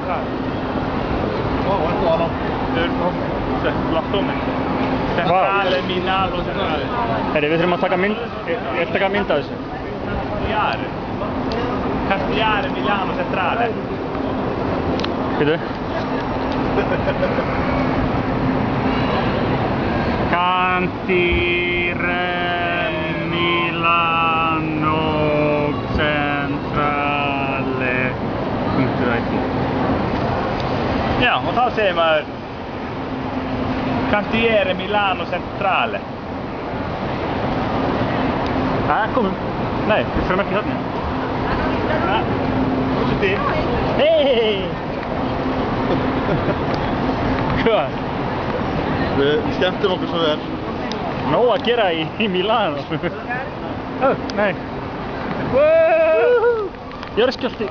Oh, è buono. L'attome. Centrale, Milano, centrale. Herri, við þurfum að taka mynd, taka mynd af þessu. Castigliare, Milano, centrale. Býtu. Cantiere, Milano, centrale. .it. Já, og þá segir maður Cantiere, Milano, centrale. Komum. Nei, við förum ekki þarna. Positiv. Hei! Hvað? Við skemmtum okkur svo vel. Nóg að gera í Milano. Nei. Wow! Jarðskjálfti!